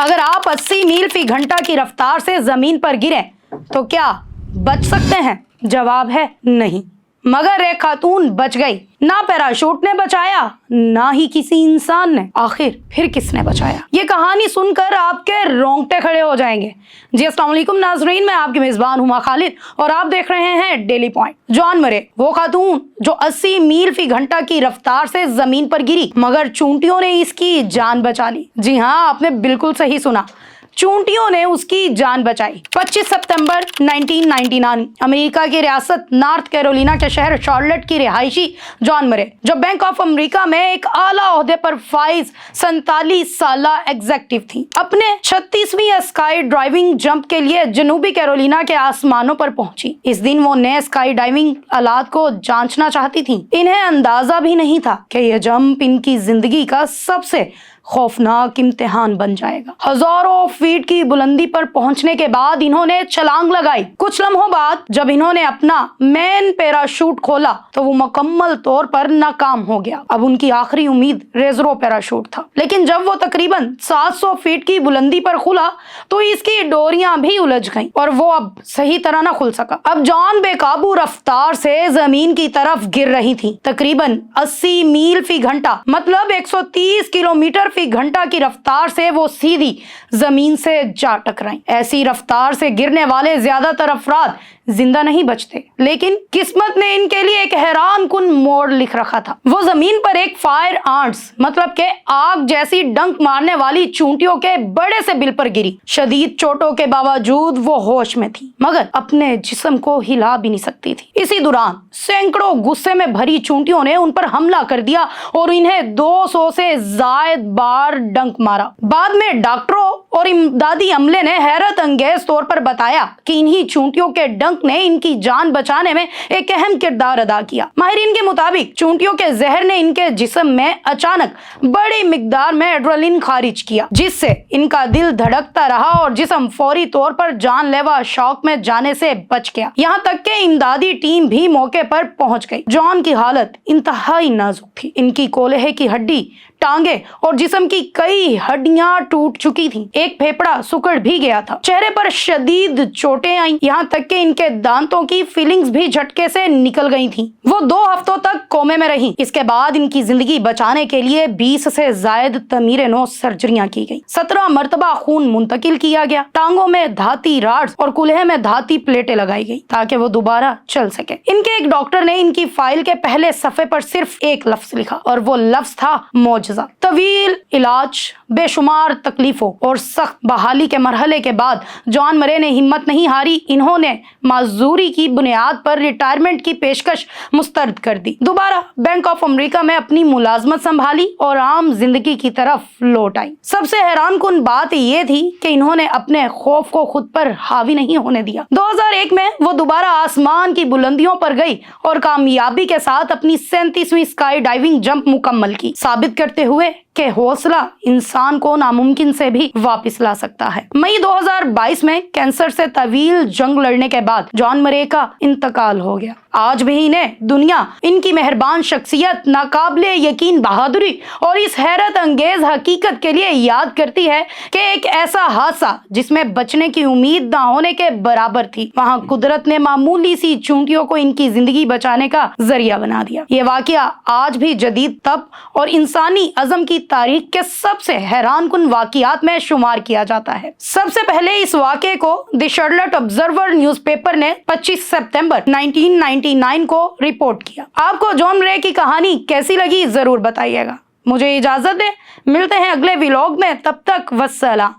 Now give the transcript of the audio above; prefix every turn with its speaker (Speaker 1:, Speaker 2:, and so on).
Speaker 1: اگر آپ 80 میل فی گھنٹہ کی رفتار سے زمین پر گریں تو کیا بچ سکتے ہیں؟ جواب ہے نہیں، مگر ایک خاتون بچ گئی۔ نہ پیراشوٹ نے بچایا، نہ ہی کسی انسان نے۔ آخر پھر کس نے بچایا؟ یہ کہانی سن کر آپ کے رونگٹے کھڑے ہو جائیں گے۔ جی السلام علیکم ناظرین، میں آپ کی میزبان ہما خالد اور آپ دیکھ رہے ہیں ڈیلی پوائنٹ۔ جان مرے، وہ خاتون جو 80 میل فی گھنٹہ کی رفتار سے زمین پر گری مگر چونٹیوں نے اس کی جان بچا لی۔ جی ہاں، آپ نے بالکل صحیح سنا، چونٹیوں نے اس کی جان بچائی۔ 25 ستمبر 1999 امریکہ کی ریاست نارتھ کیرولینا کے شہر شارلٹ کی رہائشی جان مرے، جو بینک آف امریکہ میں ایک اعلیٰ عہدے پر فائز 47 سالہ ایگزیکٹو تھی، اپنے 36ویں اسکائی ڈرائیونگ جمپ کے لیے جنوبی کیرولینا کے آسمانوں پر پہنچی۔ اس دن وہ نئے اسکائی ڈائیونگ آلات کو جانچنا چاہتی تھیں۔ انہیں اندازہ بھی نہیں تھا کہ یہ جمپ ان کی زندگی کا سب سے خوفناک امتحان بن جائے گا۔ ہزاروں فیٹ کی بلندی پر پہنچنے کے بعد انہوں نے چھلانگ لگائی۔ کچھ لمحوں بعد جب انہوں نے اپنا مین پیراشوٹ کھولا تو وہ مکمل طور پر ناکام ہو گیا۔ اب ان کی آخری امید ریزرو پیراشوٹ تھا، لیکن جب وہ تقریباً 700 فیٹ کی بلندی پر کھلا تو اس کی ڈوریاں بھی الجھ گئیں اور وہ اب صحیح طرح نہ کھل سکا۔ اب جان بے قابو رفتار سے زمین کی طرف گر رہی تھی۔ تقریباً 80 میل فی گھنٹہ مطلب 130 کلومیٹر فی گھنٹہ کی رفتار سے وہ سیدھی زمین سے جا ٹکرائیں۔ ایسی رفتار سے گرنے والے زیادہ تر افراد زندہ نہیں بچتے، لیکن قسمت نے ان کے لیے ایک حیران کن موڑ لکھ رکھا تھا۔ وہ زمین پر ایک فائر آنٹس مطلب کہ آگ جیسی ڈنک مارنے والی چونٹیوں کے بڑے سے بل پر گری۔ شدید چوٹوں کے باوجود وہ ہوش میں تھی، مگر اپنے جسم کو ہلا بھی نہیں سکتی تھی۔ اسی دوران سینکڑوں غصے میں بھری چونٹیوں نے ان پر حملہ کر دیا اور انہیں 200 سے زائد بار ڈنک مارا۔ بعد میں ڈاکٹروں اور امدادی عملے نے حیرت انگیز طور پر بتایا کہ انہی چونٹیوں کے ڈنک نے ان کی جان بچانے میں ایک اہم کردار ادا کیا۔ ماہرین کے مطابق چونٹیوں کے زہر نے ان کے جسم میں اچانک بڑی مقدار میں ایڈرینلن خارج کیا، جس سے ان کا دل دھڑکتا رہا اور جسم فوری طور پر جان لیوا شوق میں جانے سے بچ گیا۔ یہاں تک کہ امدادی ٹیم بھی موقع پر پہنچ گئی۔ جان کی حالت انتہائی نازک تھی۔ ان کی کولہے کی ہڈی، ٹانگیں اور جسم کی کئی ہڈیاں ٹوٹ چکی تھیں۔ ایک پھیپڑا سکڑ بھی گیا تھا۔ چہرے پر شدید چوٹیں آئیں، یہاں تک کہ ان کے دانتوں کی فیلنگز بھی جھٹکے سے نکل گئی تھیں۔ وہ 2 ہفتوں تک کومے میں رہیں۔ اس کے بعد ان کی زندگی بچانے کے لیے 20 سے زائد تعمیر نو سرجریاں کی گئی۔ 17 مرتبہ خون منتقل کیا گیا۔ ٹانگوں میں دھاتی راڈز اور کولہے میں دھاتی پلیٹیں لگائی گئی تاکہ وہ دوبارہ چل سکے۔ ان کے ایک ڈاکٹر نے ان کی فائل کے پہلے صفحے پر صرف ایک لفظ لکھا اور وہ لفظ تھا معجزہ۔ طویل علاج، بے شمار تکلیفوں اور سخت بحالی کے مرحلے کے بعد جان مرے نے ہمت نہیں ہاری۔ انہوں نے معذوری کی بنیاد پر ریٹائرمنٹ کی پیشکش مسترد کر دی، دوبارہ بینک آف امریکہ میں اپنی ملازمت سنبھالی اور عام زندگی کی طرف لوٹ آئی۔ سب سے حیران کن بات یہ تھی کہ انہوں نے اپنے خوف کو خود پر حاوی نہیں ہونے دیا۔ 2001 میں وہ دوبارہ آسمان کی بلندیوں پر گئی اور کامیابی کے ساتھ اپنی 37ویں اسکائی ڈائیونگ جمپ مکمل کی، ثابت کرتے ہوئے کہ حوصلہ انسان کو ناممکن سے بھی واپس لا سکتا ہے۔ مئی 2022 میں کینسر سے طویل جنگ لڑنے کے بعد جان مرے کا انتقال ہو گیا۔ آج بھی انہیں دنیا ان کی مہربان شخصیت، ناقابل یقین بہادری اور اس حیرت انگیز حقیقت کے لیے یاد کرتی ہے کہ ایک ایسا حادثہ جس میں بچنے کی امید نہ ہونے کے برابر تھی، وہاں قدرت نے معمولی سی چونٹیوں کو ان کی زندگی بچانے کا ذریعہ بنا دیا۔ یہ واقعہ آج بھی جدید طب اور انسانی عزم کی تاریخ کے سب سے حیران کن واقعات میں شمار کیا جاتا ہے۔ سب سے پہلے اس واقعے کو دی شارلٹ آبزرور نیوز پیپر نے 25 ستمبر 1999 کو رپورٹ کیا۔ آپ کو جان مرے کی کہانی کیسی لگی ضرور بتائیے گا۔ مجھے اجازت دیں، ملتے ہیں اگلے ولاگ میں، تب تک والسلام۔